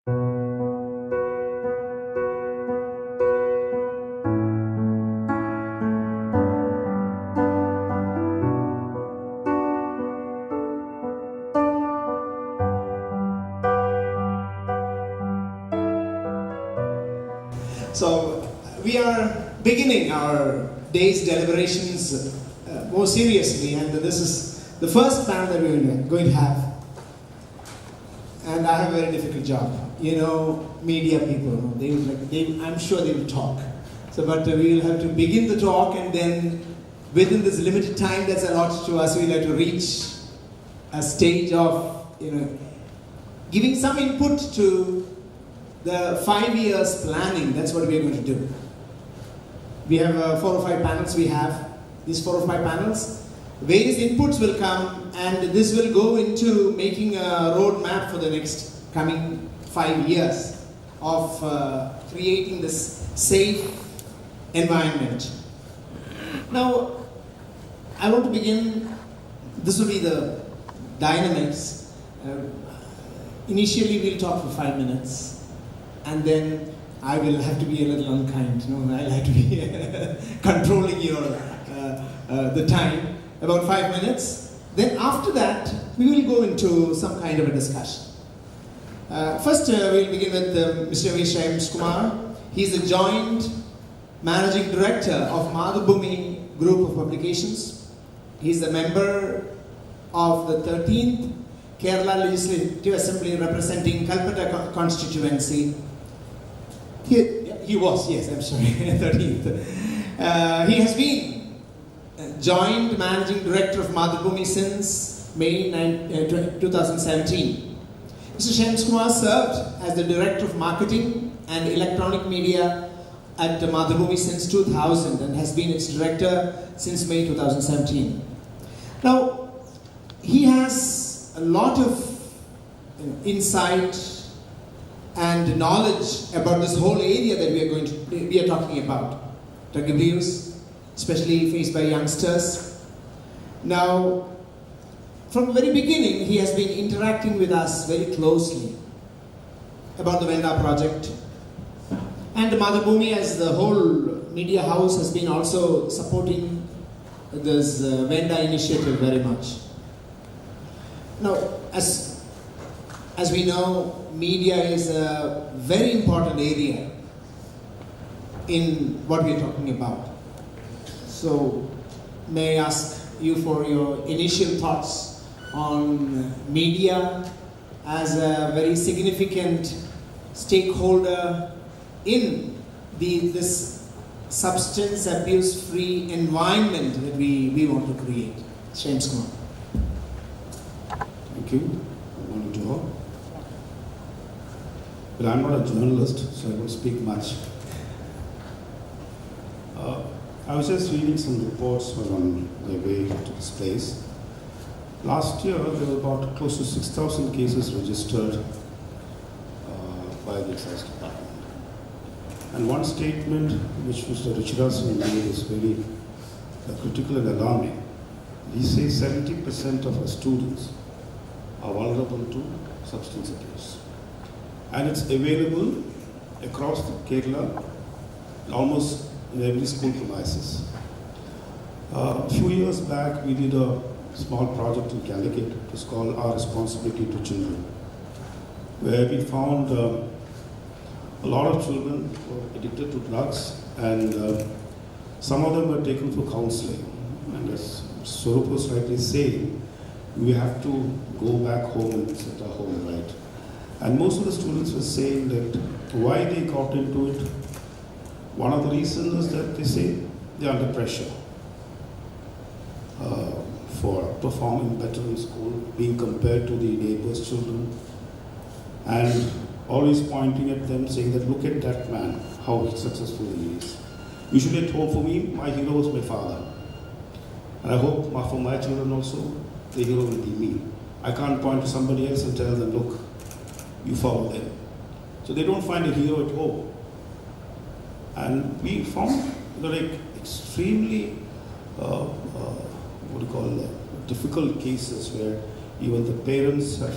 So we are beginning our day's deliberations more seriously, and this is the first panel that we're going to have. And I have a very difficult job. You know, media people, I'm sure they will talk. So, but we will have to begin the talk, and then within this limited time that's allotted to us, we'll have to reach a stage of, giving some input to the 5 years planning. That's what we're going to do. We have 4 or 5 panels. We have these 4 or 5 panels. Various inputs will come, and this will go into making a roadmap for the next coming 5 years of creating this safe environment. Now, I want to begin. This will be the dynamics. Initially, we'll talk for 5 minutes. And then I will have to be a little unkind. I'll have to be controlling the time, about 5 minutes. Then after that, we will go into some kind of a discussion. First, we'll begin with Mr. Shreyams Kumar. He's the Joint Managing Director of Mathrubhumi Group of Publications. He's a member of the 13th Kerala Legislative Assembly representing Kalpetta constituency. He was, yes, I'm sorry, 13th. He has been Joint Managing Director of Mathrubhumi since May 2017. Mr. Shreyams Kumar served as the Director of Marketing and Electronic Media at Mathrubhumi since 2000 and has been its Director since May 2017. Now, he has a lot of insight and knowledge about this whole area that we are talking about. Drug abuse, especially faced by youngsters. Now, from the very beginning, he has been interacting with us very closely about the Venda project. And Mathrubhumi as the whole media house has been also supporting this Venda initiative very much. Now, as we know, media is a very important area in what we are talking about. So, may I ask you for your initial thoughts on media as a very significant stakeholder in this substance abuse-free environment that we want to create. Shreyams Kumar. Thank you. Good morning to all. But I'm not a journalist, so I won't speak much. I was just reading some reports while on my way to this place. Last year, there were about close to 6,000 cases registered by the Excise Department. And one statement which Mr. Edezhath made is very critical and alarming. He says 70% of our students are vulnerable to substance abuse. And it's available across Kerala, almost in every school premises. A few years back, we did a small project in Calicut. It was called Our Responsibility to Children, where we found a lot of children were addicted to drugs, and some of them were taken for counseling. And as Swarup was rightly saying, we have to go back home and set our home right. And most of the students were saying that why they got into it, one of the reasons is that they say they're under pressure for performing better in school, being compared to the neighbors' children, and always pointing at them, saying that look at that man, how successful he is. Usually at home for me, my hero was my father. And I hope for my children also, the hero will be me. I can't point to somebody else and tell them, look, you follow them. So they don't find a hero at home. And we found extremely, difficult cases where even the parents have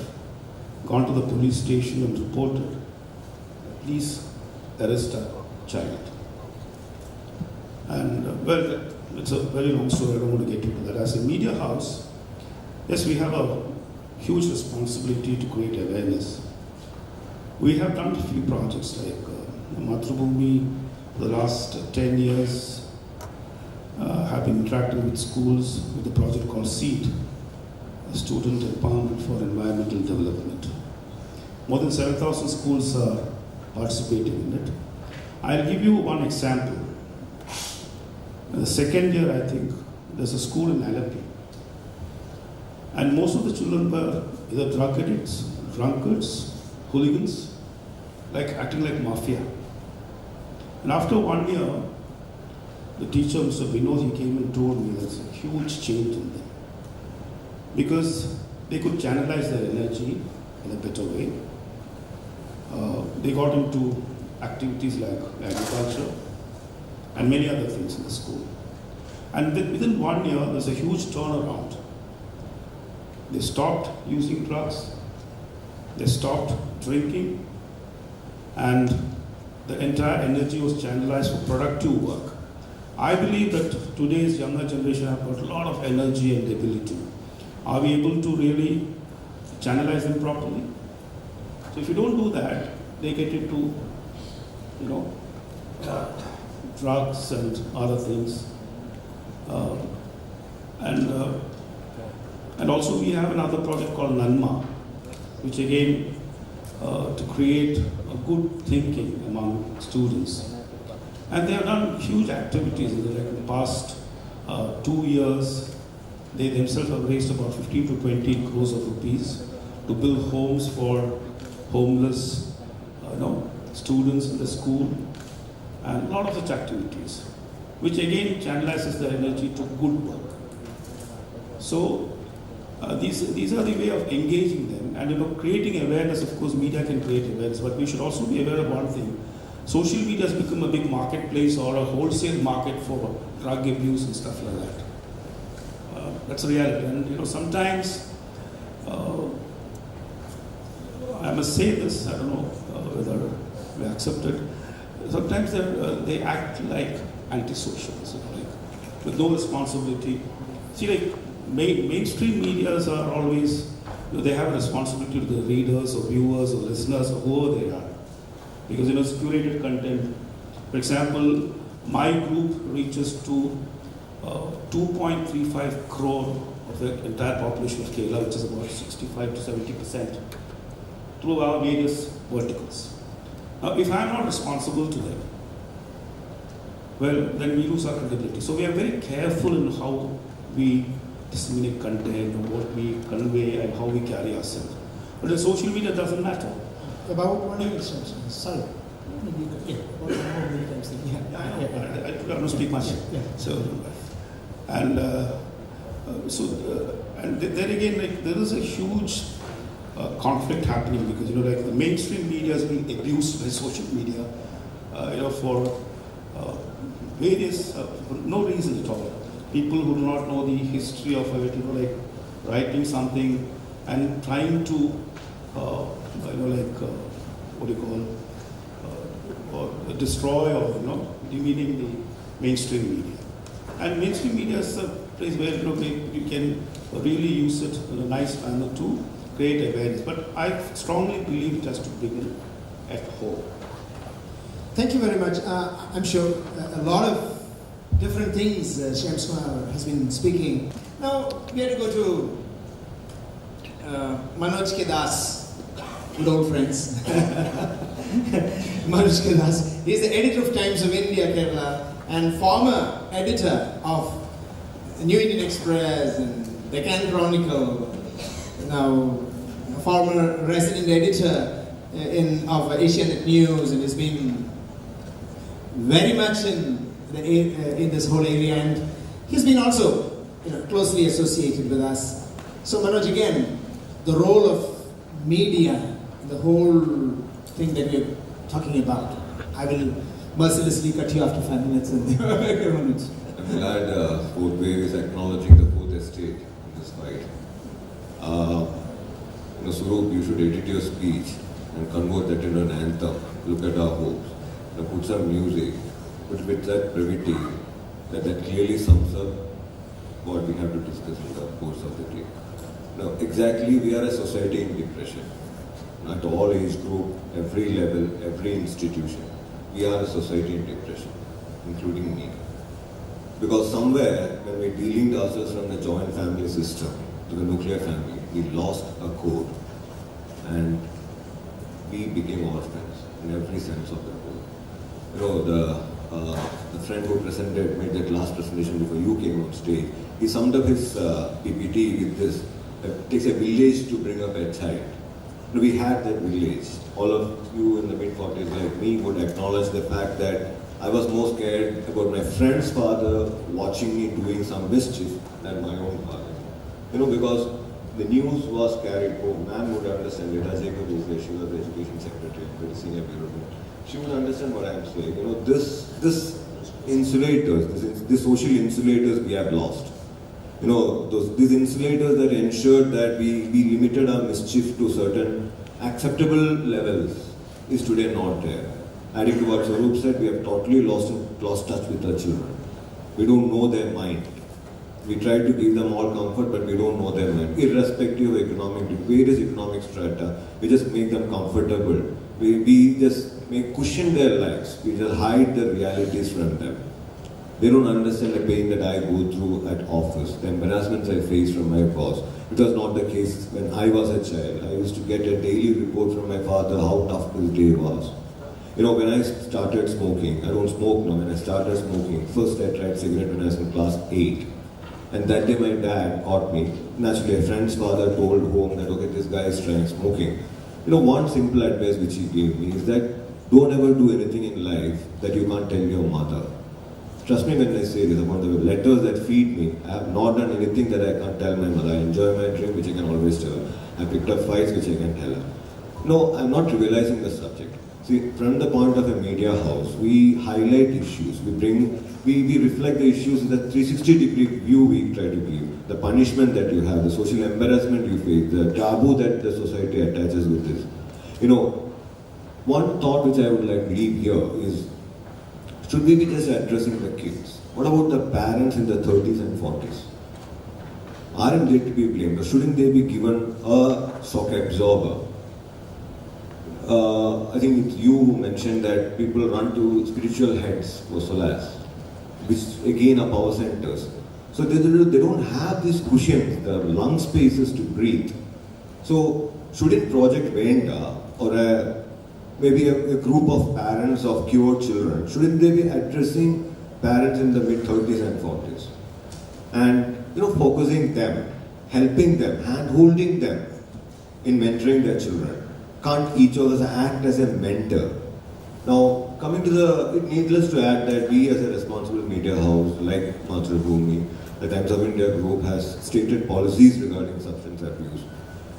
gone to the police station and reported, please arrest a child. And well, it's a very long story, I don't want to get into that. As a media house, yes, we have a huge responsibility to create awareness. We have done a few projects like Mathrubhumi for the last 10 years, have been interacting with schools with a project called SEED, Student Empowerment for Environmental Development. More than 7,000 schools are participating in it. I'll give you one example. The second year, I think, there's a school in S.A.F.E. And most of the children were either drug addicts, drunkards, hooligans, like acting like mafia. And after 1 year, the teacher, Mr. Vinod, he came and told me there's a huge change in them. Because they could channelize their energy in a better way. They got into activities like agriculture and many other things in the school. And within 1 year, there's a huge turnaround. They stopped using drugs, they stopped drinking, and the entire energy was channelized for productive work. I believe that today's younger generation have got a lot of energy and ability. Are we able to really channelize them properly? So if you don't do that, they get into, drugs and other things. And also we have another project called Nanma, which again to create a good thinking among students. And they have done huge activities in the past 2 years. They themselves have raised about 15 to 20 crores of rupees to build homes for homeless students in the school, and a lot of such activities, which again channelizes their energy to good work. So these are the way of engaging them, and creating awareness. Of course, media can create awareness, but we should also be aware of one thing: social media has become a big marketplace or a wholesale market for drug abuse and stuff like that. That's a reality, and sometimes I must say this. I don't know whether we accept it. Sometimes they act like antisocials, with no responsibility. See, like mainstream medias are always, they have a responsibility to the readers or viewers or listeners or whoever they are, because it's curated content. For example, my group reaches to 2.35 crore of the entire population of Kerala, which is about 65 to 70%, through our various verticals. Now, if I am not responsible to them, well, then we lose our credibility. So we are very careful in how we disseminate content, and what we convey, and how we carry ourselves. But in social media, it doesn't matter. About 1 minute, sorry. I don't speak much. Yeah. So, and then again, there is a huge conflict happening, because the mainstream media is being abused by social media, for various for no reason at all. People who do not know the history of it, writing something and trying to, destroy or demeaning the mainstream media. And mainstream media is a place where you can really use it in a nice manner to create awareness. But I strongly believe it has to begin at home. Thank you very much. I'm sure a lot of different things Shreyams has been speaking. Now we have to go to Manoj Kedas, good old friends. Manoj Kedas. He is the editor of Times of India, Kerala, and former editor of New Indian Express and Deccan Chronicle. Now, former resident editor of Asianet News, and has been very much in this whole area, and he's been also closely associated with us. So Manoj, again, the role of media, the whole thing that we're talking about. I will mercilessly cut you after 5 minutes. I'm glad both ways acknowledging the fourth estate in this fight. Swarup, you should edit your speech and convert that into an anthem. look at our hopes, put some music, but with that brevity, that clearly sums up what we have to discuss in the course of the day. Now, exactly, we are a society in depression. At all age group, every level, every institution, we are a society in depression, including me. Because somewhere, when we're dealing ourselves from the joint family system to the nuclear family, we lost a code and we became orphans in every sense of the word. You know, the friend who made that last presentation before you came on stage, he summed up his PPT with this: it takes a village to bring up a child. We had that village. All of you in the mid-40s like me would acknowledge the fact that I was more scared about my friend's father watching me doing some mischief than my own father. You know, because the news was carried home. Ma'am would understand. Edezhath is there. She was the education secretary, very senior bureau. She would understand what I'm saying. You know, this insulators, these social insulators we have lost. You know, these insulators that ensured that we limited our mischief to certain acceptable levels is today not there. Adding to what Swarup said, we have totally lost touch with our children. We don't know their mind. We try to give them all comfort, but we don't know their mind. Irrespective of various economic strata, we just make them comfortable. We just cushion their lives. We just hide the realities from them. They don't understand the pain that I go through at office, the embarrassments I face from my boss. It was not the case when I was a child. I used to get a daily report from my father how tough this day was. You know, when I started smoking, I don't smoke now, when I started smoking, first I tried cigarette when I was in class 8. And that day my dad caught me. Naturally, a friend's father told home that, okay, this guy is trying smoking. You know, one simple advice which he gave me is that don't ever do anything in life that you can't tell your mother. Trust me when I say this, about the letters that feed me, I have not done anything that I can't tell my mother. I enjoy my drink, which I can always tell her. I picked up fights, which I can tell her. No, I'm not trivializing the subject. See, from the point of a media house, we highlight issues. We reflect the issues in the 360-degree view we try to give. The punishment that you have, the social embarrassment you face, the taboo that the society attaches with this. You know, one thought which I would like to leave here is, should we be just addressing the kids? What about the parents in the 30s and 40s? Aren't they to be blamed? Or shouldn't they be given a shock absorber? I think it's you who mentioned that people run to spiritual heads for solace, which again are power centers. So they don't have these cushions, the lung spaces to breathe. So shouldn't Project Venda or maybe a group of parents of cured children, shouldn't they be addressing parents in the mid-30s and 40s? And, you know, focusing them, helping them, hand-holding them in mentoring their children. Can't each of us act as a mentor? Now, coming to needless to add that we as a responsible media house, like Mathrubhumi, the Times of India group has stated policies regarding substance abuse.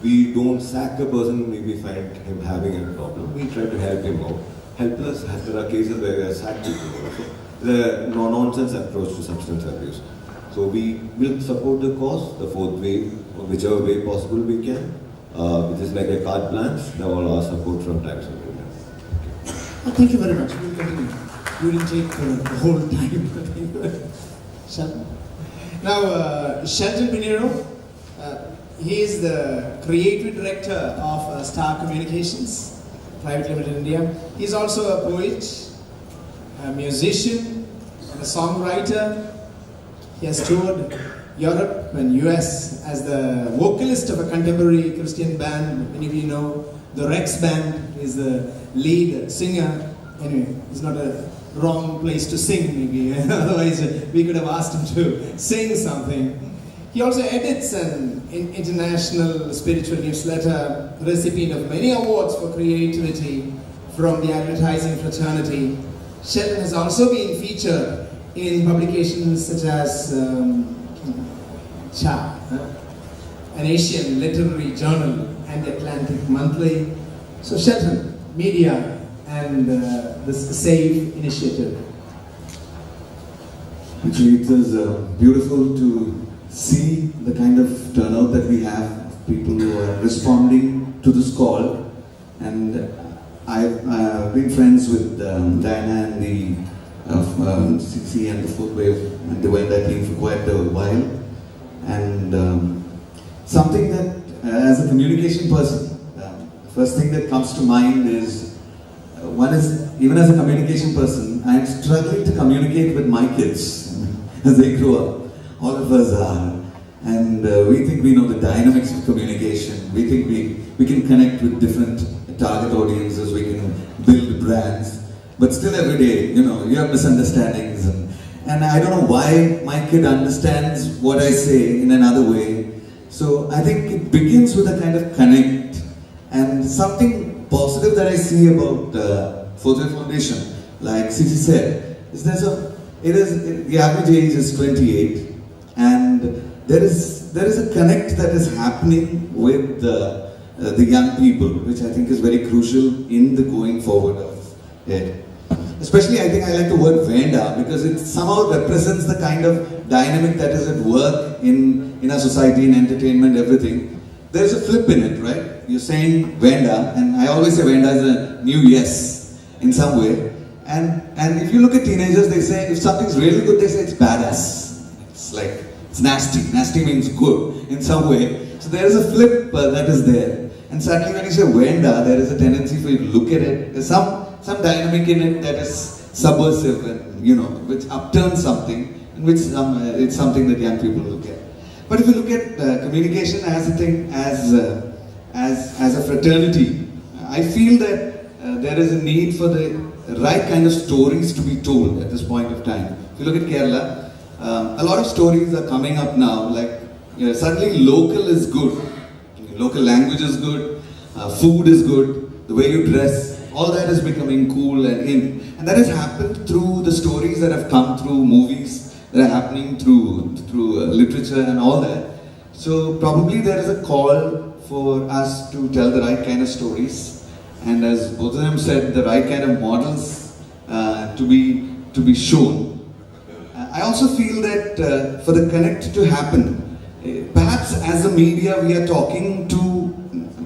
We don't sack a person if we find him having a problem. We try to help him out. Helpless, there are cases where we are sacked people also. The no-nonsense approach to substance abuse. So we will support the cause, the fourth way, whichever way possible we can. Which is like a carte blanche. They all our support from Times of India. Thank you very much. We'll continue. We will take the whole time. Shelton. Now, Shelton Pinheiro, he is the creative director of Star Communications, Private Limited India. He is also a poet, a musician, and a songwriter. He has toured Europe and US as the vocalist of a contemporary Christian band. Many of you know the Rex Band. Is the lead singer. Anyway, it's not a wrong place to sing maybe, otherwise we could have asked him to sing something. He also edits an international spiritual newsletter, recipient of many awards for creativity from the advertising fraternity. Shelton has also been featured in publications such as Cha, an Asian literary journal, and the Atlantic Monthly. So Shelton, media and this S.A.F.E initiative. Actually, it is beautiful to see the kind of turnout that we have, people who are responding to this call. And I've been friends with Diana and the CC and the Fourth Wave and the Wenda team for quite a while. And something that, as a communication person, first thing that comes to mind is, one is, even as a communication person, I'm struggling to communicate with my kids as they grow up. All of us are. And we think we know the dynamics of communication. We think we can connect with different target audiences, we can build brands. But still every day, you have misunderstandings. And I don't know why my kid understands what I say in another way. So I think it begins with a kind of connect. And something positive that I see about Fourth Wave Foundation, like Cici said, is the average age is 28, and there is a connect that is happening with the young people, which I think is very crucial in the going forward of it. Especially, I think I like the word Venda because it somehow represents the kind of dynamic that is at work in our society, in entertainment, everything. There's a flip in it, right? You're saying Venda, and I always say Venda is a new yes in some way. And if you look at teenagers, they say if something's really good, they say it's badass. It's like, it's nasty. Nasty means good in some way. So there is a flip that is there. And suddenly when you say Venda, there is a tendency for you to look at it. There's some dynamic in it that is subversive and, which upturns something, in which it's something that young people look at. But if you look at communication as a thing, as a fraternity, I feel that there is a need for the right kind of stories to be told at this point of time. If you look at Kerala, a lot of stories are coming up now, like suddenly local is good, local language is good, food is good, the way you dress, all that is becoming cool and in. And that has happened through the stories that have come through movies, that are happening through literature and all that. So probably there is a call for us to tell the right kind of stories, and as both of them said, the right kind of models to be shown. I also feel that for the connect to happen, perhaps as a media we are talking to,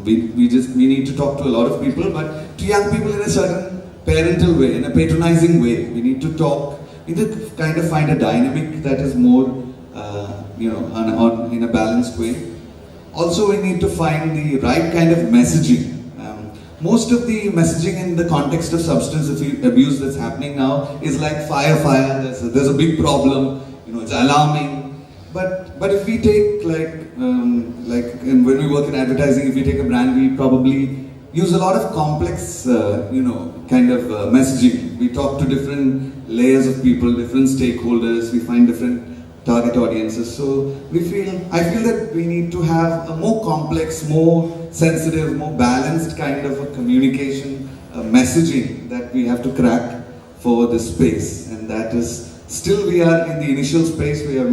we need to talk to a lot of people, but to young people in a certain parental way, in a patronizing way. We need to talk, we need to kind of find a dynamic that is more, in a balanced way. Also, we need to find the right kind of messaging. Most of the messaging in the context of substance abuse that's happening now is like fire, there's a big problem, it's alarming. But if we take when we work in advertising, if we take a brand, we probably use a lot of complex, kind of messaging. We talk to different layers of people, different stakeholders, we find different target audiences. So I feel that we need to have a more complex, more sensitive, more balanced kind of a communication, messaging that we have to crack for this space. And that is, still we are in the initial space, we're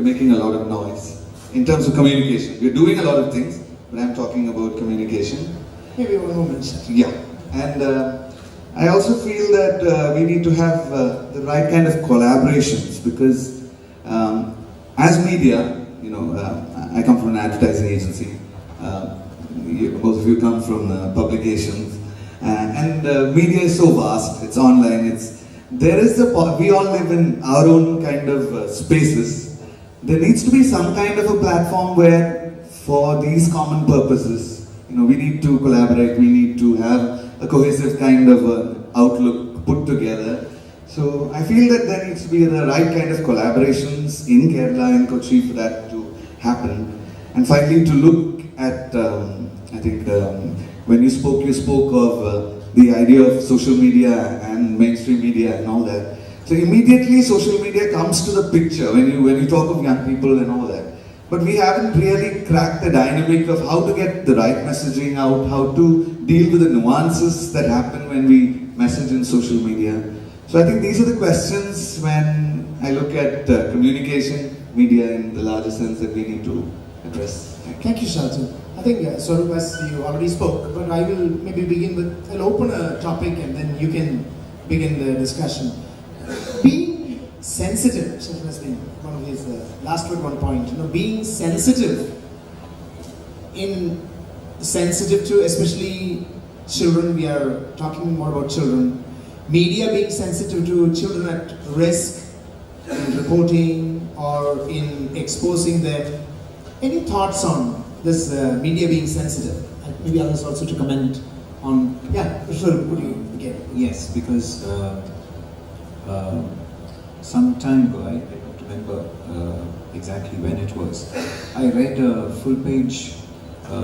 making a lot of noise. In terms of communication, we're doing a lot of things, but I'm talking about communication. Maybe one moment. Yeah. And I also feel that we need to have the right kind of collaborations because as media, I come from an advertising agency. Most of you come from publications, and media is so vast. It's online. We all live in our own kind of spaces. There needs to be some kind of a platform where, for these common purposes, we need to collaborate. We need to have a cohesive kind of outlook put together. So I feel that there needs to be the right kind of collaborations in Kerala and Kochi for that to happen. And finally, to look at, I think when you spoke of the idea of social media and mainstream media and all that. So immediately social media comes to the picture when you talk of young people and all that. But we haven't really cracked the dynamic of how to get the right messaging out, how to deal with the nuances that happen when we message in social media. So I think these are the questions when I look at communication, media in the larger sense that we need to address. Thank you, Shelton. I think Swarup, as you already spoke, but I will maybe begin with, I'll open a topic and then you can begin the discussion. Being sensitive, Shelton has been one of his last word, one point, being sensitive to especially children, we are talking more about children. Media being sensitive to children at risk in reporting or in exposing them. Any thoughts on this media being sensitive? And maybe others also to comment on. Yeah, Swarup, would you begin? Yes, because some time ago, I don't remember exactly when it was, I read a full-page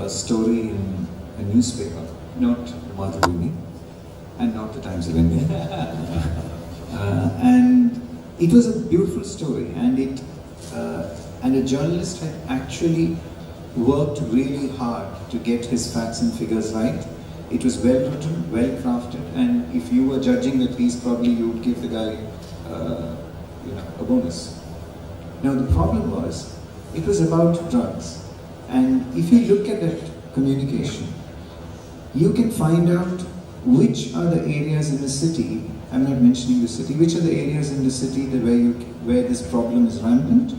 story in a newspaper, not Mathrubhumi, and not the Times of India. And it was a beautiful story, and a journalist had actually worked really hard to get his facts and figures right. It was well written, well crafted, and if you were judging the piece, probably you would give the guy, a bonus. Now the problem was, it was about drugs, and if you look at that communication, you can find out which are the areas in the city. I'm not mentioning the city. Which are the areas in the city that where this problem is rampant?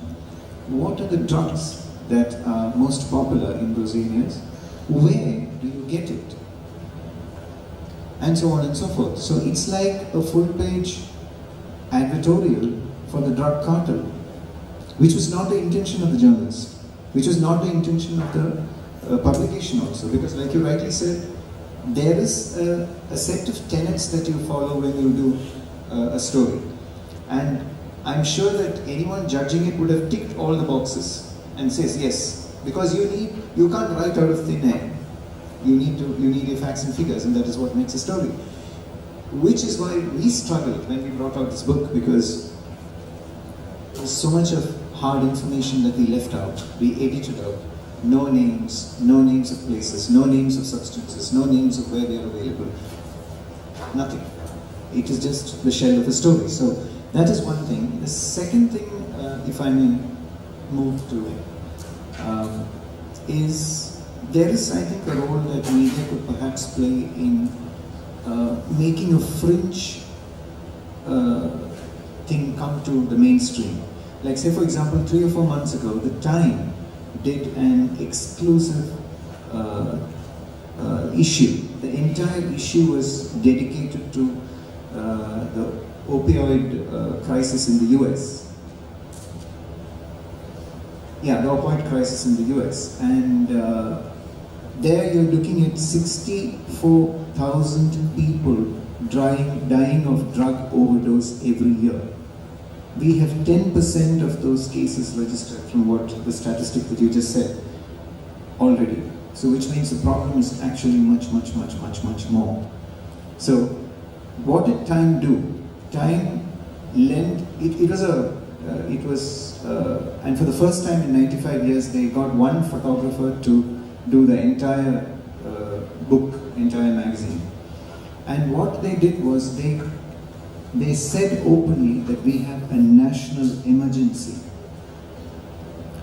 What are the drugs that are most popular in those areas? Where do you get it? And so on and so forth. So it's like a full-page advertorial for the drug cartel, which was not the intention of the journalist, which was not the intention of the publication also, because like you rightly said, there is a set of tenets that you follow when you do a story. And I'm sure that anyone judging it would have ticked all the boxes and says yes, because you can't write out of thin air. You need your facts and figures, and that is what makes a story. Which is why we struggled when we brought out this book, because there's so much of hard information that we left out, we edited out. No names of places, no names of substances, no names of where they are available. Nothing. It is just the shell of a story. So that is one thing. The second thing, if I may move to, is there is, I think, a role that media could perhaps play in making a fringe thing come to the mainstream. Like say, for example, 3 or 4 months ago, The Time did an exclusive issue. The entire issue was dedicated to the opioid crisis in the US. Yeah, the opioid crisis in the US. And there you're looking at 64,000 people dying of drug overdose every year. We have 10% of those cases registered from what the statistic that you just said already. So which means the problem is actually much more. So what did Time do? Time lent, and for the first time in 95 years, they got one photographer to do the entire book, entire magazine. And what they did was they said openly that we have a national emergency.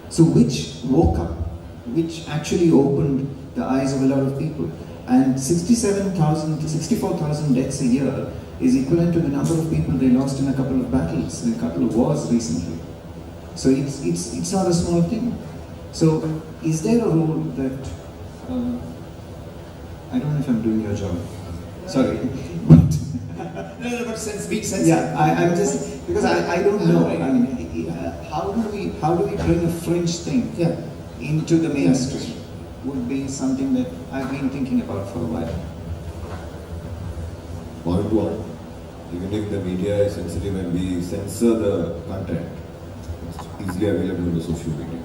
So which woke up, which actually opened the eyes of a lot of people. And 67,000 to 64,000 deaths a year is equivalent to the number of people they lost in a couple of battles, in a couple of wars recently. So it's not a small thing. So is there a role that, I don't know if I'm doing your job, sorry, but No, but speak sense. yeah, I'm just, because I don't know. I mean, how do we bring a fringe thing into the mainstream? Would be something that I've been thinking about for a while. Point one, even if the media is sensitive and we censor the content, it's easily available on the social media.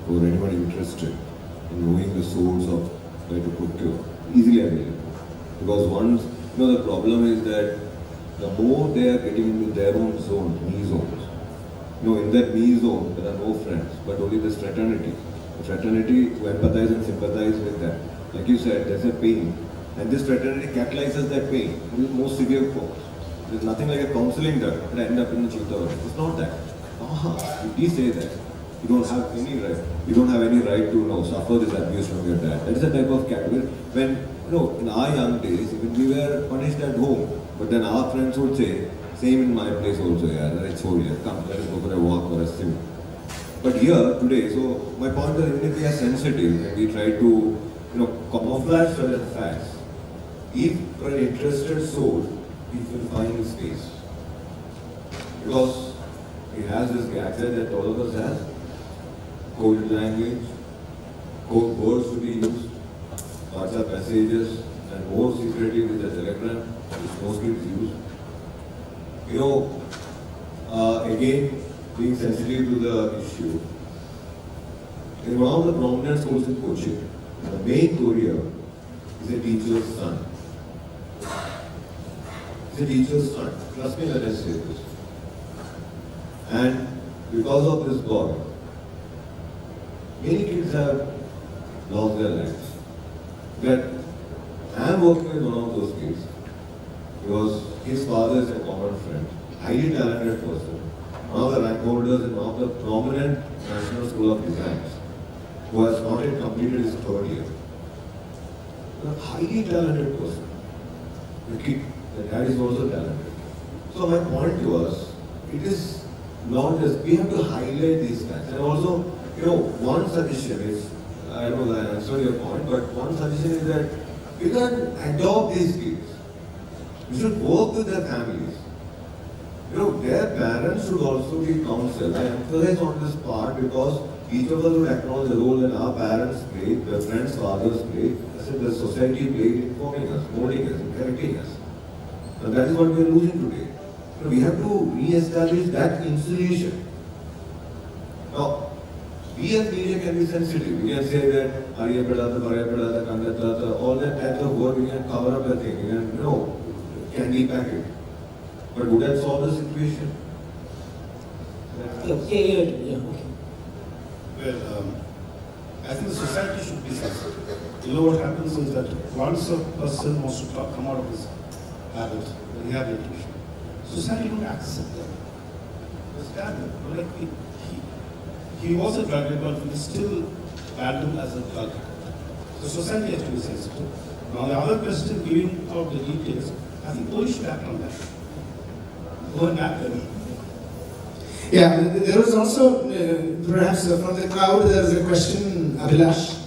For anyone interested in knowing the source of where to procure, easily available. Because once, the problem is that the more they are getting into their own zone, me zones, in that me zone, there are no friends, but only this fraternity. The fraternity to empathize and sympathize with them. Like you said, there's a pain. And this fraternity catalyzes that pain in the most severe forms. There's nothing like a counseling that will end up in the Chita. It's not that. You say that. You don't have any right. You don't have any right to suffer this abuse from your dad. That is the type of category. When, in our young days, even we were punished at home. But then our friends would say, same in my place also, it's so here. Come, let us go for a walk or a swim. But here, today, so my point is, even if we are sensitive and we try to, camouflage certain facts, if for an interested soul, he will find his space. Because he has this gadget that all of us have, coded language, code words to be used, WhatsApp messages, and more secretly with the Telegram, which mostly is used. You know, again, being sensitive to the issue, in one of the prominent schools in Cochin, the main courier is a teacher's son. He's a teacher's son. Trust me when I say this. And because of this boy, many kids have lost their lives. But I am working with one of those kids because his father is a common friend, highly talented person, one of the rank holders in one of the prominent National School of Designs, who has not yet completed his third year. A highly talented person. The kid, the dad is also talented. So my point to us, it is not just, we have to highlight these facts. And also, you know, one suggestion is, I don't know that I answered your point, but one suggestion is that we can adopt these kids. We should work with their families. You know, their parents should also be counseled. I emphasize on this part because each of us would acknowledge the role that our parents played, their friends' fathers played, as if the society played in forming us, molding us, and correcting us. And that is what we are losing today. You know, we have to re-establish that insulation. Now, we as media can be sensitive. We can say that Ariyapadata, Parayapadata, Kandatata, all that types of word, we can cover up the thing. We can, you know, candy packet. But would that solve the situation? Yeah. Well, I think the society should be sensitive. You know what happens is that once a person wants to come out of his habit, the rehabilitation, society will accept them. Understand them. Like he was a drug addict, but we still banned him as a drug addict. So society has to be sensitive. Now the other question, giving out the details, I think police should act on that. Go and act them. Yeah, there was also, perhaps from the crowd, there was a question, Abhilash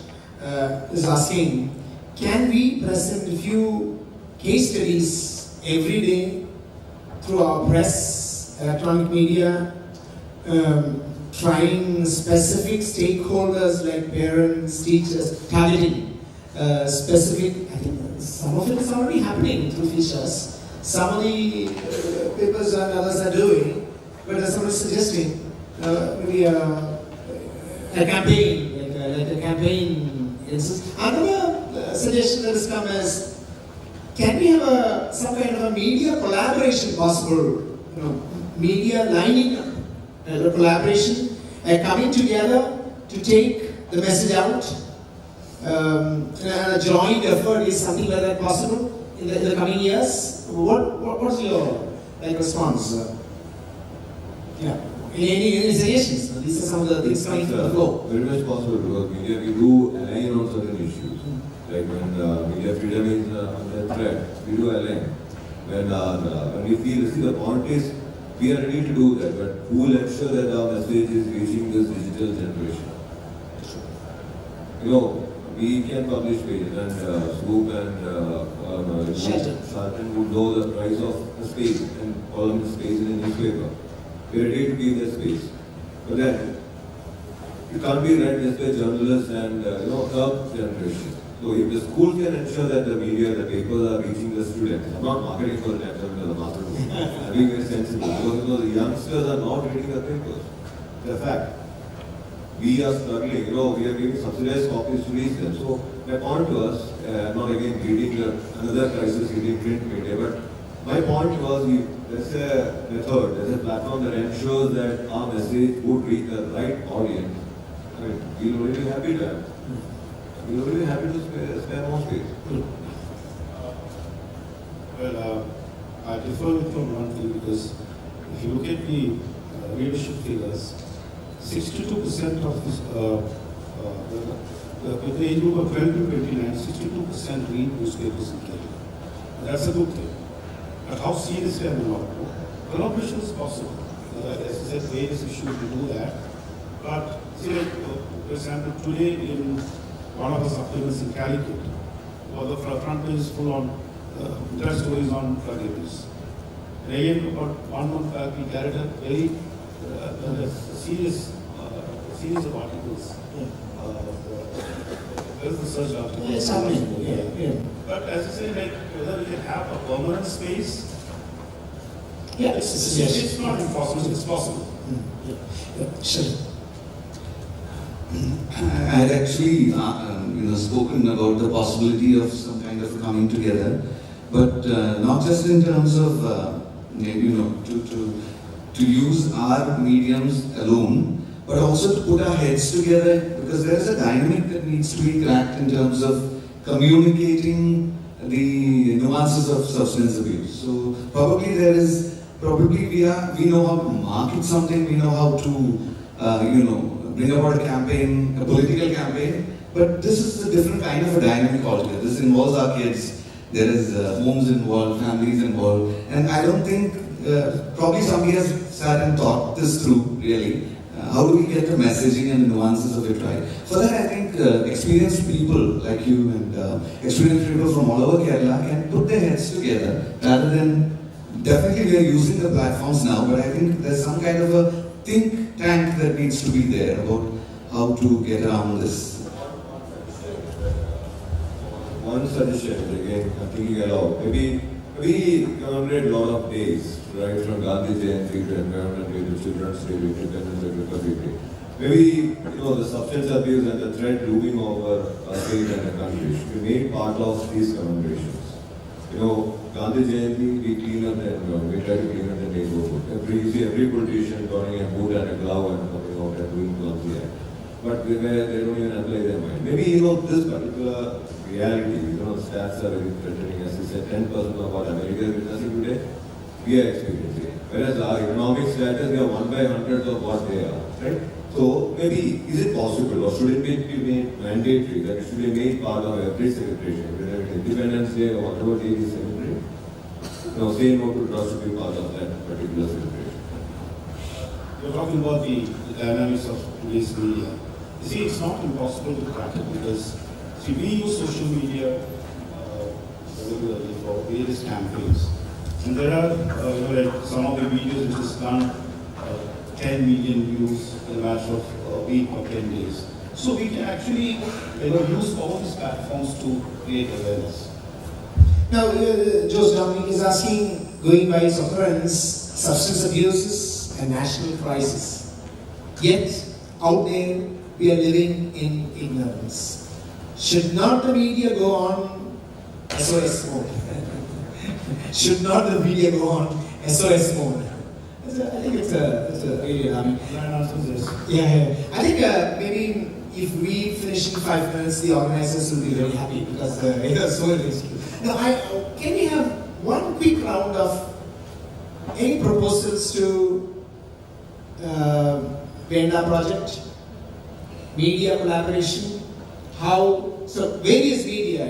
is asking, can we present a few case studies every day through our press, electronic media, trying specific stakeholders like parents, teachers, targeting specific, I think some of it is already happening through features. Some of the papers and others are doing, but as someone is suggesting, maybe a campaign, like a campaign instance. Another suggestion that has come is, can we have some kind of a media collaboration possible? You know, media lining up, a collaboration, coming together to take the message out. A joint effort is something like that possible in the coming years. What's your response? Yeah. Any suggestions? These are some of the things coming from the floor. Very much possible because media, we do align on certain issues. Like when media freedom is under threat, we do align. When we feel, see, the point is, we are ready to do that, but who will ensure that our message is reaching this digital generation? You know, we can publish pages and Swarup and Shelton would know the price of the space and column space in a newspaper. We are ready to give that space. But then, it can't be read just by journalists and third generation. So if the school can ensure that the media, the papers are reaching the students, I'm not marketing for the Mathrubhumi. I'm being very sensible because the youngsters are not reading the papers. It's a fact. We are struggling, we are giving subsidized copies to reach them. So my point to us, I'm not again reading another crisis hitting print media, but my point was, there's a method, there's a platform that ensures that our message would reach the right audience. I mean, we'll only be happy to have. We'll only be happy to spare more space. I differ with you on one thing because if you look at the readership figures, 62% of this, the age group of 12 to 29, 62% read newspapers in Kerala. That's a good thing. But how seriously are we not? Collaboration is possible. As I said, various issues to do that. But, see, for example, today in one of the supplements in Calicut, the front page is full on there are stories on drug abuse. And again, about 1 month back, we carried a very series of articles. There's the search article. Yes, happening. Yeah. But as I say, like, whether we can have a permanent space, Yes. it's not impossible, it's possible. Sure. I had actually spoken about the possibility of some kind of coming together, but not just in terms of to use our mediums alone, but also to put our heads together, because there is a dynamic that needs to be cracked in terms of communicating the nuances of substance abuse. So probably we know how to market something, we know how to bring about a campaign, a political campaign, but this is a different kind of a dynamic altogether. This involves our kids, there is homes involved, families involved, and I don't think probably somebody has sat and thought this through really. How do we get the messaging and the nuances of it right? For that, I think experienced people like you and experienced people from all over Kerala can put their heads together rather than, definitely we are using the platforms now, but I think there's some kind of a think tank that needs to be there about how to get around this. One suggestion, again, I'm thinking aloud. Maybe we commemorate a lot of days, right, from Gandhi Jayanti to Environment Day to Children's Day to Independence Day to Republic Day. Maybe, the substance abuse and the threat looming over a state and a country should be made part of these commemorations. Gandhi Jayanti, we clean up the environment, we try to clean up the neighborhood. Every politician putting a boot and a glove and coming out and doing Gandhi Act. But they don't even apply their mind. Maybe, this particular reality, stats are very threatening. As you said, 10% of what America is witnessing today, we are experiencing. Whereas our economic status, we are 1 by 100 of what they are, right? So maybe, is it possible, or should it be made mandatory, that it should be made part of every celebration, whether it's Independence Day or whatever day we celebrate? Say no to drugs should be part of that particular celebration. You're talking about the dynamics of today's media. You see, it's not impossible to crack it because, we use social media regularly for various campaigns. And there are, like some of the videos which has done 10 million views in a matter of a week or 10 days. So we can actually use all these platforms to create awareness. Now, Jose Dominic is asking, going by his occurrence, substance abuse is a national crisis. Yet, out there, we are living in ignorance. Should not the media go on SOS mode? Should not the media go on SOS mode? I think it's a really alarming. Yeah. I think maybe if we finish in 5 minutes, the organizers will be very happy because it was so interesting. Now, can we have one quick round of any proposals to Venda project, media collaboration? So various media,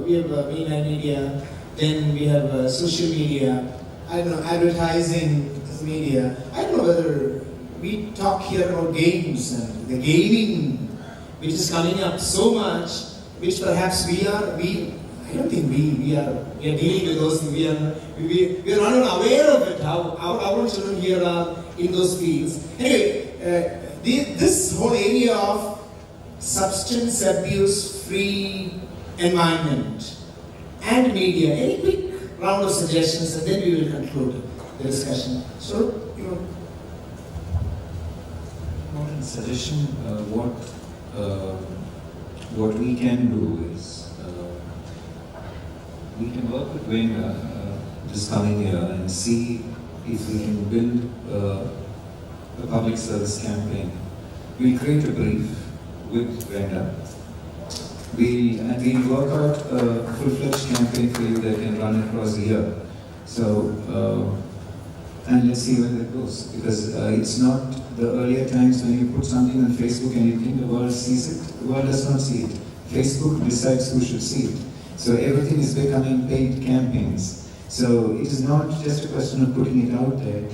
we have mainline media, then we have social media, advertising media. I don't know whether we talk here about games and the gaming, which is coming up so much, which perhaps I don't think we are dealing with those things. We are not even aware of it, how our children here are in those fields. Anyway, this whole area of substance abuse free environment and media. Any quick round of suggestions and then we will conclude the discussion. So, Not a suggestion. What we can do is we can work with Venda this coming year and see if we can build a public service campaign. We'll create a brief with Venda. We'll work out a full-fledged campaign for you that can run across the year. So, and let's see where that goes. Because it's not the earlier times when you put something on Facebook and you think the world sees it. The world does not see it. Facebook decides who should see it. So everything is becoming paid campaigns. So it is not just a question of putting it out there.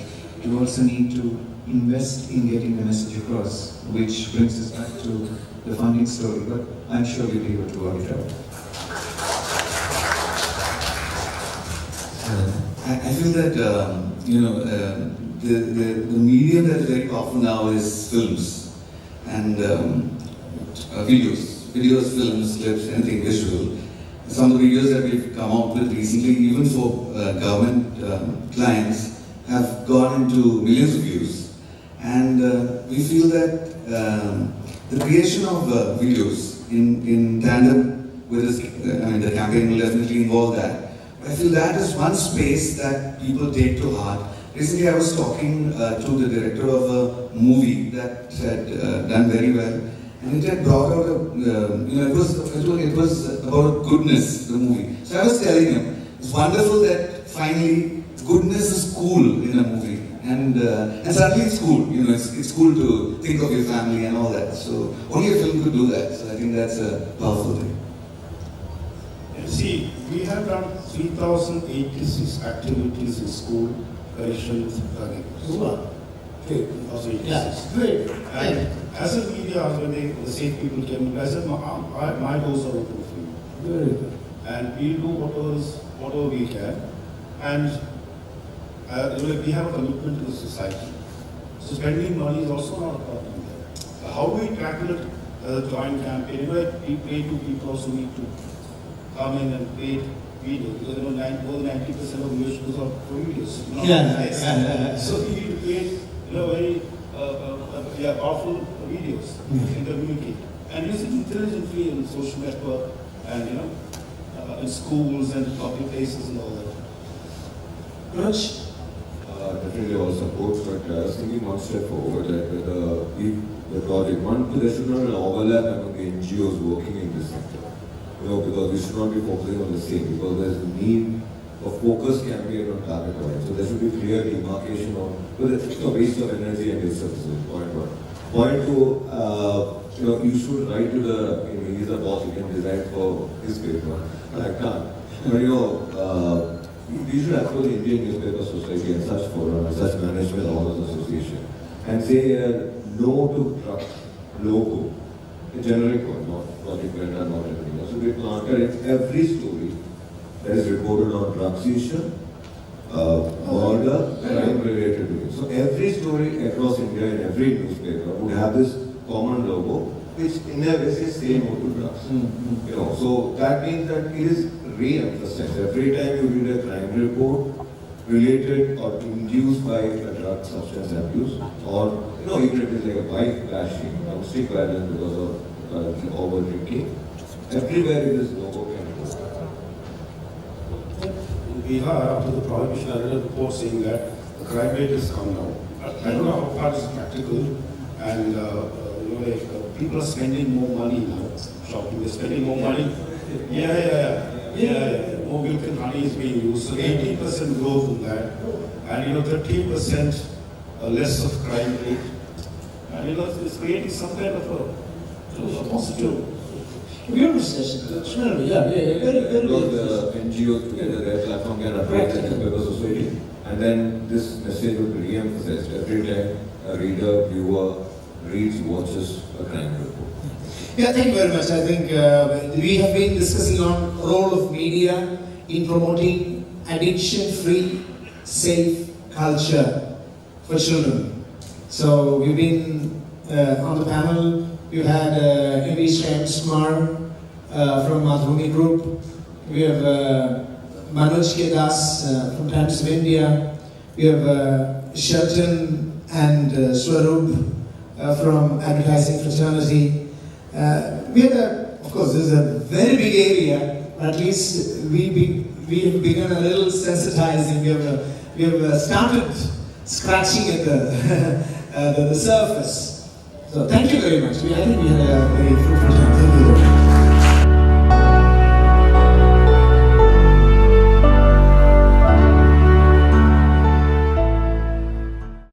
You also need to invest in getting the message across, which brings us back to the funding story. But I'm sure we'll be able to work it out. I feel that the medium that is very powerful now is films and videos, films, clips, anything visual. Some of the videos that we've come out with recently, even for government clients, have gone into millions of views. And we feel that the creation of videos in tandem with this, the campaign will definitely involve that. I feel that is one space that people take to heart. Recently I was talking to the director of a movie that had done very well. And it had brought out it was about goodness, the movie. So I was telling him, it's wonderful that finally goodness is cool in a movie. And suddenly it's cool, it's cool to think of your family and all that. So only a film could do that. So I think that's a powerful thing. See, we have done 3,086 activities in school, correction with target. Okay, 3,086. Yeah, great. And as a media, when the same people came, I said, my doors are open for you. Very good. And we'll do whatever we can. And we have a commitment to the society. So spending money is also not a problem there. How we tackle it as a joint campaign, we pay to people also need to come in and pay videos. Because more than 90% of views are for videos. Yeah. So we need to pay very powerful videos in the community. And use it intelligently in social network and in schools and public places and all that. Manoj? Definitely all support, but I was thinking one step forward that the project, there should not be an overlap among the NGOs working in this sector. Because we should not be focusing on the same, because there's a need of focus campaign on target audience. So there should be clear demarcation on, because it's a waste of energy and waste of resources, point one. Point two, you should write to he's a boss, he can design for his paper, but I can't. But we should approach the Indian Newspaper Society and such forum, and such management orders association, and say no to drug logo, a generic one, not Project Brenda, not everything else. So we planted in every story that is reported on drug seizure, murder, crime related to it. So every story across India in every newspaper would have this common logo, which in a way says say no to drugs. So that means that it is re-emphasized. Every time you read a crime report related or induced by a drug substance abuse, or even if it's like a bike crashing, domestic violence because of over drinking, everywhere it is logo can go. In Bihar, after the prohibition, I read a report saying that the crime rate has come down. I don't know how far it's practical, and people are spending more money now shopping. They're spending more money. More milk and honey is being used. So 18% growth in that, and 13% less of crime rate. And it's creating some kind of a positive. Beautiful session. Yeah, very Because good. the NGOs together, their platform can approach the newspaper society, and then this message would be re-emphasized every time a reader, viewer reads, watches a crime report. Yeah, thank you very much. I think we have been discussing on role of media in promoting addiction-free, safe culture for children. So we've been on the panel. We've had Shreyams, Kumar from Mathrubhumi group. We have Manoj from Times of India. We have Shelton and Swarup from Advertising Fraternity. We had of course, this is a very big area, but at least we have begun a little sensitizing. We have started scratching at the surface. So thank you very much. I think we had a very fruitful time. Thank you.